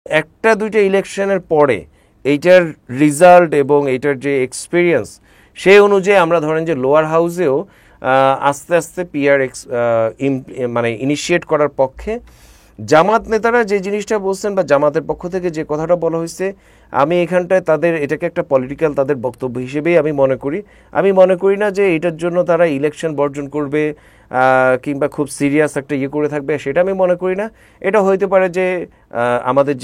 একটা দুইটা ইলেকশনের পরে এইটার রেজাল্ট এবং এইটার যে এক্সপিরিয়েন্স সেই অনুযায়ী আমরা ধরেন যে লোয়ার হাউসেও আস্তে আস্তে পিআর মানে ইনিশিয়েট করার পক্ষে জামাত নেতারা যে জিনিসটা বলছেন বা জামাতের পক্ষ থেকে যে কথাটা বলা হয়েছে, আমি এখানটায় তাদের এটাকে একটা পলিটিক্যাল তাদের বক্তব্য হিসেবেই আমি মনে করি না যে এটার জন্য তারা ইলেকশন বর্জন করবে কিংবা খুব সিরিয়াস একটা করে থাকবে, সেটা আমি মনে করি না। এটা হইতে পারে যে আমাদের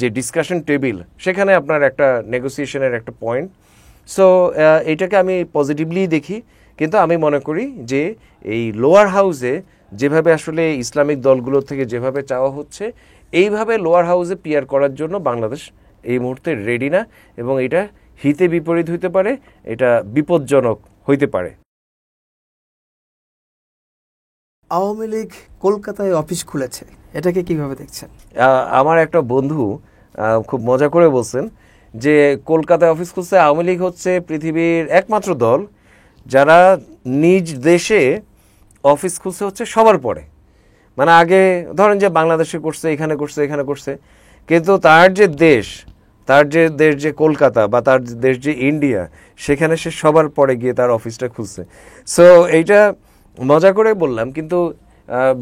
যে ডিসকাশন টেবিল সেখানে আপনার একটা নেগোসিয়েশনের একটা পয়েন্ট। সো এটাকে আমি পজিটিভলি দেখি, কিন্তু আমি মনে করি যে এই লোয়ার হাউসে যেভাবে আসলে ইসলামিক দলগুলোর থেকে যেভাবে চাওয়া হচ্ছে, এইভাবে লোয়ার হাউসে পিআর করার জন্য বাংলাদেশ এই মুহূর্তে রেডি না, এবং এটা হিতে বিপরীত হইতে পারে, এটা বিপজ্জনক হইতে পারে। আওয়ামী লীগ কলকাতায় অফিস খুলেছে, এটাকে কিভাবে দেখছেন? আমার একটা বন্ধু খুব মজা করে বলছেন যে কলকাতায় অফিস খুলছে, আওয়ামী লীগ হচ্ছে পৃথিবীর একমাত্র দল যারা নিজ দেশে অফিস খুলছে হচ্ছে সবার পরে। মানে আগে ধরেন যে বাংলাদেশে করছে, এখানে করছে, কিন্তু তার যে দেশ যে কলকাতা বা তার দেশ যে ইন্ডিয়া, সেখানে সে সবার পরে গিয়ে তার অফিসটা খুলছে। সো এইটা মজা করে বললাম, কিন্তু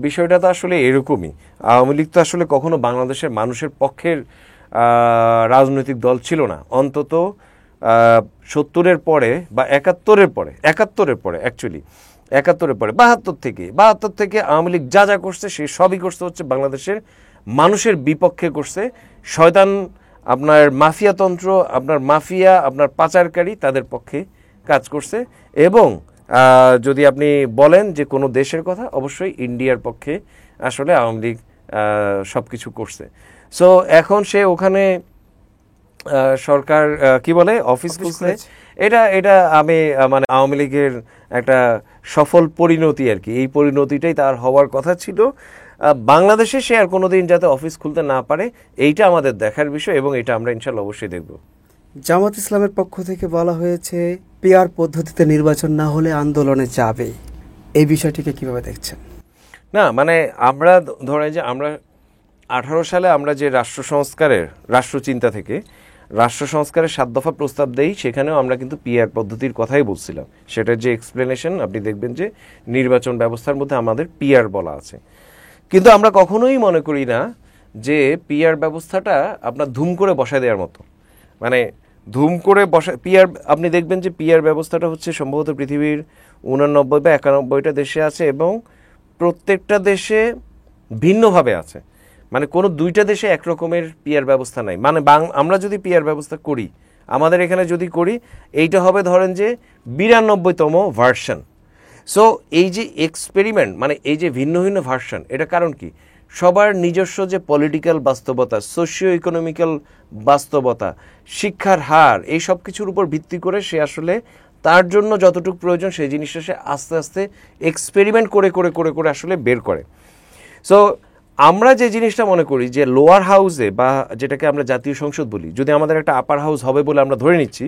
বিষয়টা তো আসলে এরকমই। আওয়ামী লীগ তো আসলে কখনো বাংলাদেশের মানুষের পক্ষের রাজনৈতিক দল ছিল না, অন্তত 70-এর পরে বা 71-এর পরে 72 থেকে আওয়ামী লীগ যা করছে সে সবই করছে হচ্ছে বাংলাদেশের মানুষের বিপক্ষে করছে। শয়তান আপনার মাফিয়াতন্ত্র, আপনার মাফিয়া, আপনার পাচারকারী, তাদের পক্ষে কাজ করছে। এবং যদি আপনি বলেন যে কোনো দেশের কথা, অবশ্যই ইন্ডিয়ার পক্ষে আসলে আওয়ামী লীগ সব কিছু করছে। সো এখন সে ওখানে সরকার কি বলে অফিস খুলছে, এটা আমি মানে আওয়ামী লীগের একটা সফল পরিণতি আর কি। এই পরিণতিটাই তার হওয়ার কথা ছিল। বাংলাদেশে সে আর কোনোদিন যাতে অফিস খুলতে না পারে, এইটা আমাদের দেখার বিষয়, এবং এটা আমরা ইনশাল্লাহ অবশ্যই দেখব। জামাত ইসলামের পক্ষ থেকে বলা হয়েছে পিআর পদ্ধতিতে নির্বাচন না হলে আন্দোলনে যাবে, এই বিষয়টিকে কিভাবে দেখছেন? না মানে আমরা ধরেন যে আমরা 18 সালে আমরা যে রাষ্ট্রচিন্তা থেকে রাষ্ট্র সংস্কারের 7 দফা প্রস্তাব দেই, সেখানেও আমরা কিন্তু পিআর পদ্ধতির কথাই বলছিলাম। সেটার যে এক্সপ্লেনেশন আপনি দেখবেন যে নির্বাচন ব্যবস্থার মধ্যে আমাদের পিআর বলা আছে। কিন্তু আমরা কখনোই মনে করি না যে পিআর ব্যবস্থাটা আপনার ধুম করে বসায় দেওয়ার মতো। মানে ধুম করে পিআর, আপনি দেখবেন যে পিআর ব্যবস্থাটা হচ্ছে সম্ভবত পৃথিবীর 89 বা 91টা দেশে আছে, এবং প্রত্যেকটা দেশে ভিন্নভাবে আছে। মানে কোনো দুইটা দেশে একরকমের পিআর ব্যবস্থা নাই। মানে আমরা যদি পিআর ব্যবস্থা করি, আমাদের এখানে যদি করি, এইটা হবে ধরেন যে 92তম ভার্সন। সো এই যে এক্সপেরিমেন্ট, মানে এই যে ভিন্ন ভিন্ন ভার্সন, এটা কারণ কি, সবার নিজস্ব যে পলিটিক্যাল বাস্তবতা, সোশিও ইকোনমিক্যাল বাস্তবতা, শিক্ষার হার, এই সব কিছুর উপর ভিত্তি করে সে আসলে তার জন্য যতটুকু প্রয়োজন সেই জিনিসটা সে আস্তে আস্তে এক্সপেরিমেন্ট করে করে করে করে আসলে বের করে। সো আমরা যে জিনিসটা মনে করি যে লোয়ার হাউসে, বা যেটাকে আমরা জাতীয় সংসদ বলি, যদি আমাদের একটা আপার হাউস হবে বলে আমরা ধরে নিচ্ছি,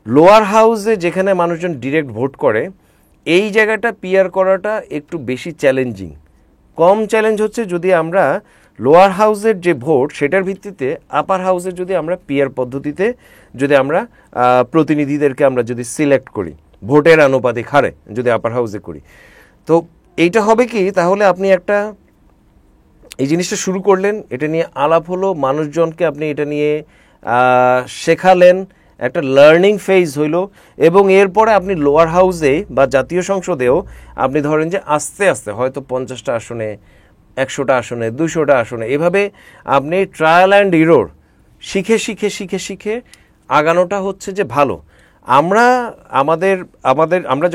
লোয়ার হাউসে যেখানে মানুষজন ডিরেক্ট ভোট করে, এই জায়গাটা পিআর করাটা একটু বেশি চ্যালেঞ্জিং। কম চ্যালেঞ্জ হচ্ছে যদি আমরা লোয়ার হাউসের যে ভোট সেটার ভিত্তিতে আপার হাউসের যদি আমরা পিআর পদ্ধতিতে যদি আমরা প্রতিনিধিদেরকে আমরা যদি সিলেক্ট করি, ভোটের আনুপাতিক হারে যদি আপার হাউসে করি, তো এইটা হবে কি, তাহলে আপনি একটা এই জিনিসটা শুরু করলেন, এটা নিয়ে আলাপ হলো, মানুষজনকে আপনি এটা নিয়ে শেখালেন, একটা লার্নিং ফেজ হইল, এবং এরপরে আপনি লোয়ার হাউসে বা জাতীয় সংসদেও আপনি ধরেন যে আস্তে আস্তে হয়তো 50টা আসনে, 100টা আসনে, 200টা আসনে, এভাবে আপনি ট্রায়াল অ্যান্ড ইরোর শিখে শিখে শিখে শিখে আগানোটা হচ্ছে যে ভালো। আমরা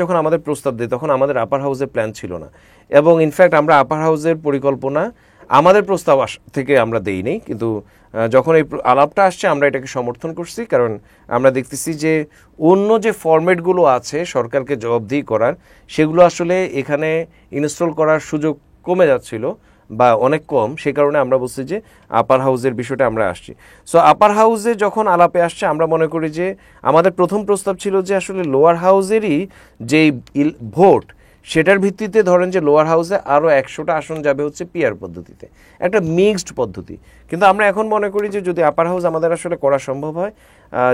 যখন আমাদের প্রস্তাব দিই, তখন আমাদের আপার হাউসের প্ল্যান ছিল না, এবং ইনফ্যাক্ট আমরা আপার হাউসের পরিকল্পনা আমাদের প্রস্তাব থেকে আমরা দেইনি, কিন্তু যখন এই আলাপটা আসছে আমরা এটাকে সমর্থন করছি, কারণ আমরা দেখতেছি যে অন্য যে ফরম্যাটগুলো আছে সরকারকে জবাবদিহি করার, সেগুলো আসলে এখানে ইনস্টল করার সুযোগ কমে যাচ্ছিল বা অনেক কম। সে কারণে আমরা বলছি যে আপার হাউসের বিষয়টা আমরা আসছি। সো আপার হাউসে যখন আলাপে আসছে, আমরা মনে করি যে আমাদের প্রথম প্রস্তাব ছিল যে আসলে লোয়ার হাউসেরই যেই ভোট, সেটার ভিত্তিতে ধরেন যে লোয়ার হাউসে আরও 100টা আসন যাবে হচ্ছে পিআর পদ্ধতিতে, একটা মিক্সড পদ্ধতি। কিন্তু আমরা এখন মনে করি যে যদি আপার হাউস আমাদের আসলে করা সম্ভব হয়,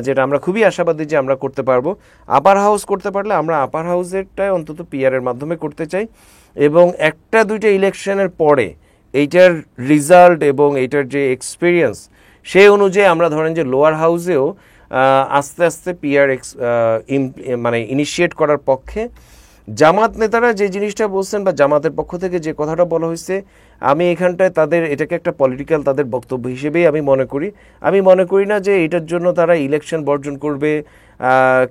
যেটা আমরা খুবই আশাবাদী যে আমরা করতে পারবো, আপার হাউস করতে পারলে আমরা আপার হাউসেরটাই অন্তত পিআরের মাধ্যমে করতে চাই, এবং একটা দুইটা ইলেকশনের পরে এইটার রেজাল্ট এবং এইটার যে এক্সপিরিয়েন্স সেই অনুযায়ী আমরা ধরেন যে লোয়ার হাউসেও আস্তে আস্তে পিআর মানে ইনিশিয়েট করার পক্ষে। জামাত নেতারা যে জিনিসটা বলছেন বা জামাতের পক্ষ থেকে যে কথাটা বলা হয়েছে, আমি এখানটায় তাদের এটাকে একটা পলিটিক্যাল তাদের বক্তব্য হিসেবেই আমি মনে করি। আমি মনে করি না যে এটার জন্য তারা ইলেকশন বর্জন করবে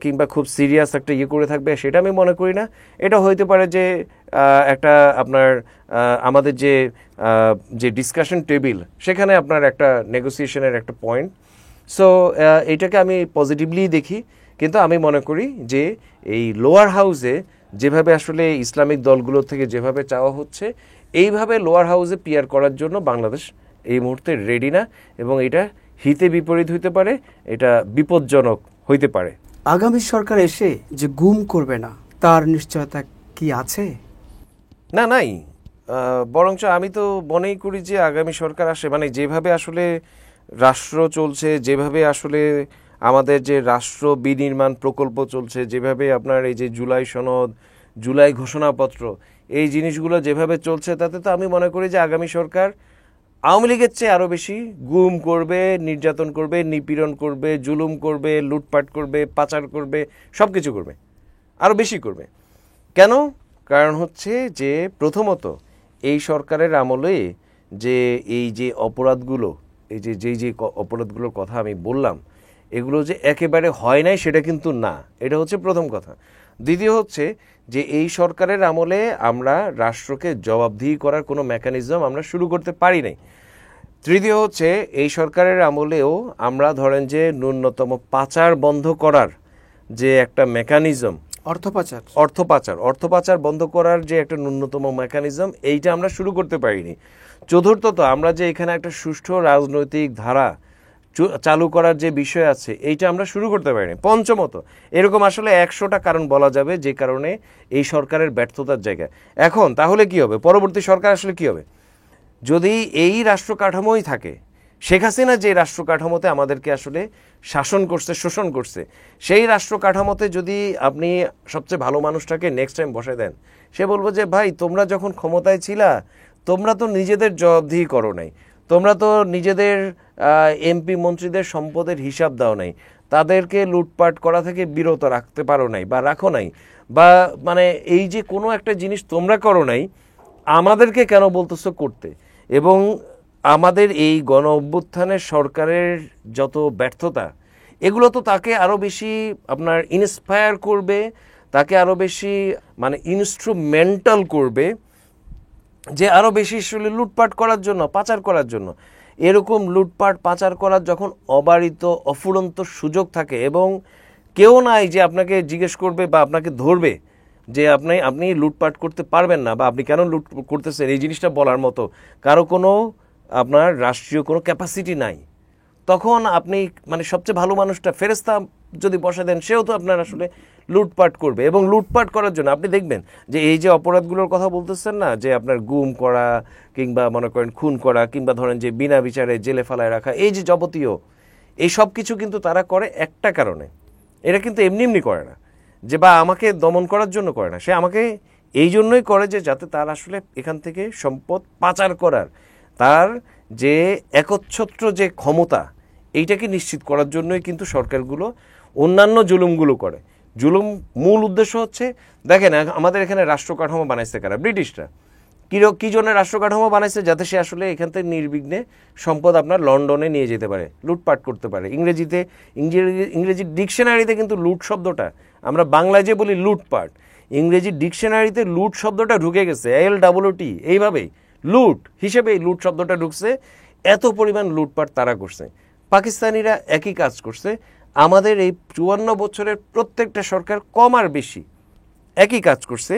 কিংবা খুব সিরিয়াস একটা ইয়ে করে থাকবে, সেটা আমি মনে করি না। এটা হইতে পারে যে একটা আপনার আমাদের যে ডিসকাশন টেবিল, সেখানে আপনার একটা নেগোসিয়েশনের একটা পয়েন্ট। সো এইটাকে আমি পজিটিভলি দেখি, কিন্তু আমি মনে করি যে এই লোয়ার হাউসে যেভাবে আসলে ইসলামিক দলগুলোর থেকে যেভাবে চাওয়া হচ্ছে, এইভাবে লোয়ার হাউসে পিআর করার জন্য বাংলাদেশ এই মুহূর্তে রেডি না, এবং এটা হিতে বিপরীত হইতে পারে, এটা বিপজ্জনক হইতে পারে। আগামী সরকার এসে যে গুম করবে না, তার নিশ্চয়তা কি আছে? না, নাই। বরঞ্চ আমি তো মনেই করি যে আগামী সরকার আসে, মানে যেভাবে আসলে রাষ্ট্র চলছে, যেভাবে আসলে আমাদের যে রাষ্ট্র বিনির্মাণ প্রকল্প চলছে, যেভাবে আপনার এই যে জুলাই সনদ, জুলাই ঘোষণাপত্র, এই জিনিসগুলো যেভাবে চলছে, তাতে তো আমি মনে করি যে আগামী সরকার আওয়ামী লীগের চেয়ে আরও বেশি গুম করবে, নির্যাতন করবে, নিপীড়ন করবে, জুলুম করবে, লুটপাট করবে, পাচার করবে, সব কিছু করবে, আরও বেশি করবে। কেন? কারণ হচ্ছে যে প্রথমত এই সরকারের আমলে এই যে অপরাধগুলো, এই যে অপরাধগুলোর কথা আমি বললাম, এগুলো যে একেবারে হয় নাই সেটা কিন্তু না, এটা হচ্ছে প্রথম কথা। দ্বিতীয় হচ্ছে যে এই সরকারের আমলে আমরা রাষ্ট্রকে জবাবদিহি করার কোনো মেকানিজম আমরা শুরু করতে পারি নাই। তৃতীয় হচ্ছে এই সরকারের আমলেও আমরা ধরেন যে ন্যূনতম পাচার বন্ধ করার যে একটা মেকানিজম, অর্থ পাচার বন্ধ করার যে একটা ন্যূনতম মেকানিজম, এইটা আমরা শুরু করতে পারিনি। চতুর্থত আমরা যে এখানে একটা সুষ্ঠু রাজনৈতিক ধারা চালু করার যে বিষয় আছে, এইটা আমরা শুরু করতে পারিনি। পঞ্চমত এরকম আসলে 100টা কারণ বলা যাবে যে কারণে এই সরকারের ব্যর্থতার জায়গা। এখন তাহলে কি হবে? পরবর্তী সরকার আসলে কি হবে? যদি এই রাষ্ট্র কাঠামোই থাকে, শেখ হাসিনা যে রাষ্ট্র কাঠামোতে আমাদেরকে আসলে শাসন করছে, শোষণ করছে, সেই রাষ্ট্র কাঠামোতে যদি আপনি সবচেয়ে ভালো মানুষটাকে নেক্সট টাইম বসে দেন, সে বলবো যে ভাই তোমরা যখন ক্ষমতায় ছিলা, তোমরা তো নিজেদের জবাবদিহি করো নাই, তোমরা তো নিজেদের এমপি মন্ত্রীদের সম্পদের হিসাব দাও নাই, তাদেরকে লুটপাট করা থেকে বিরত রাখতে পারো নাই বা রাখো নাই, বা মানে এই যে কোনো একটা জিনিস তোমরা করো নাই, আমাদেরকে কেন বলতেছো করতে? এবং আমাদের এই গণ অভ্যুত্থানের সরকারের যত ব্যর্থতা, এগুলো তো তাকে আরও বেশি আপনার ইন্সপায়ার করবে, তাকে আরও বেশি মানে ইনস্ট্রুমেন্টাল করবে যে আরও বেশি আসলে লুটপাট করার জন্য, পাচার করার জন্য। এরকম লুটপাট পাচার করার যখন অবারিত অফুরন্ত সুযোগ থাকে এবং কেউ নাই যে আপনাকে জিজ্ঞেস করবে বা আপনাকে ধরবে যে আপনি লুটপাট করতে পারবেন না বা আপনি কেন লুট করতেছেন, এই জিনিসটা বলার মতো কারো কোনো আপনার রাষ্ট্রীয় কোনো ক্যাপাসিটি নাই, তখন আপনি মানে সবচেয়ে ভালো মানুষটা ফেরেস্তা যদি বসে দেন, সেও তো আপনার আসলে লুটপাট করবে। এবং লুটপাট করার জন্য আপনি দেখবেন যে এই যে অপরাধগুলোর কথা বলতেছেন না, যে আপনার গুম করা কিংবা মনে করেন খুন করা কিংবা ধরেন যে বিনা বিচারে জেলে ফেলায় রাখা, এই যে যাবতীয় এই সব কিছু কিন্তু তারা করে একটা কারণে। এরা কিন্তু এমনি এমনি করে না, যে বা আমাকে দমন করার জন্য করে না, সে আমাকে এই জন্যই করে যে যাতে তার আসলে এখান থেকে সম্পদ পাচার করার তার যে একচ্ছত্র যে ক্ষমতা, এইটাকে নিশ্চিত করার জন্যই কিন্তু সরকারগুলো অন্যান্য জুলুমগুলো করে। জুলুম মূল উদ্দেশ্য হচ্ছে, দেখেন আমাদের এখানে রাষ্ট্র কাঠামো বানাইছে কারা? ব্রিটিশরা। কী জন্য রাষ্ট্র কাঠামো বানাইছে? যাতে সে আসলে এখান থেকে নির্বিঘ্নে সম্পদ আপনার লন্ডনে নিয়ে যেতে পারে, লুটপাট করতে পারে। ইংরেজি ডিকশনারিতে কিন্তু লুট শব্দটা, আমরা বাংলায় যে বলি লুটপাট, ইংরেজি ডিকশনারিতে লুট শব্দটা ঢুকে গেছে, LWT, এইভাবেই লুট হিসেবে এই লুট শব্দটা ঢুকছে। এত পরিমাণ লুটপাট তারা করছে। পাকিস্তানিরা একই কাজ করছে। আমাদের এই 54 বছরের প্রত্যেকটা সরকার কম আর বেশি একই কাজ করছে।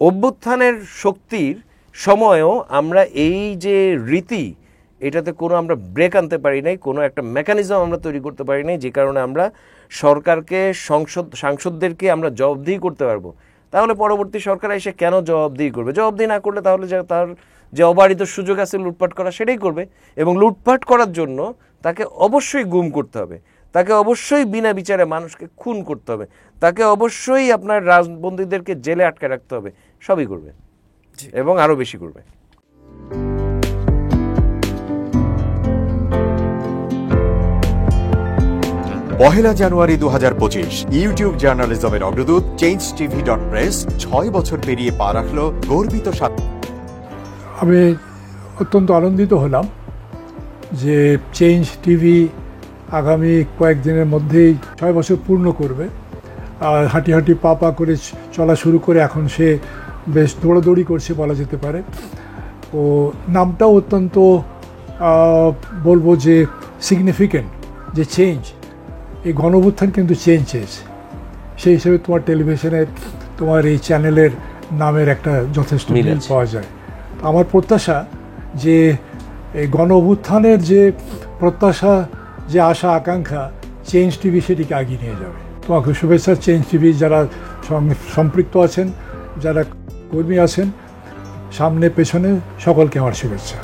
অভ্যুত্থানের শক্তির সময়ও আমরা এই যে রীতি, এটাতে কোনো আমরা ব্রেক আনতে পারি নাই, কোনো একটা মেকানিজম আমরা তৈরি করতে পারি নাই, যে কারণে আমরা সরকারকে সাংসদদেরকে আমরা জবাবদিহি করতে পারবো। তাহলে পরবর্তী সরকার এসে কেন জবাবদিহি করবে? জবাবদিহি না করলে তাহলে তার যে অবারিত সুযোগ আছে লুটপাট করা সেটাই করবে, এবং লুটপাট করার জন্য তাকে অবশ্যই গুম করতে হবে, তাকে অবশ্যই বিনা বিচারে মানুষকে খুন করতে হবে, তাকে অবশ্যই আপনার রাজবন্দীদেরকে জেলে আটকে রাখতে হবে, সবই করবে এবং আরও বেশি করবে। পহেলা জানুয়ারি 2025 ইউটিউব জার্নালিজমের অগ্রদূত changetv.press 6 বছর পেরিয়ে পা রাখল গর্বিত আমি অত্যন্ত আনন্দিত হলাম যে চেঞ্জ টিভি আগামী কয়েকদিনের মধ্যেই 6 বছর পূর্ণ করবে। আর হাঁটি হাঁটি পা পা করে চলা শুরু করে এখন সে বেশ দৌড়াদৌড়ি করছে বলা যেতে পারে। ও নামটাও অত্যন্ত বলবো যে সিগনিফিক্যান্ট, যে চেঞ্জ, এই গণঅভ্যুত্থান কিন্তু চেঞ্জ চেয়েছে। সেই হিসেবে তোমার টেলিভিশনের, তোমার এই চ্যানেলের নামের একটা যথেষ্ট মিল পাওয়া যায়। আমার প্রত্যাশা যে এই গণঅভ্যুত্থানের যে প্রত্যাশা, যে আশা আকাঙ্ক্ষা, চেঞ্জ টিভি সেটিকে এগিয়ে নিয়ে যাবে। তোমাকে শুভেচ্ছা। চেঞ্জ টিভি যারা সম্পৃক্ত আছেন, যারা কর্মী আছেন, সামনে পেছনে সকলকে আমার শুভেচ্ছা।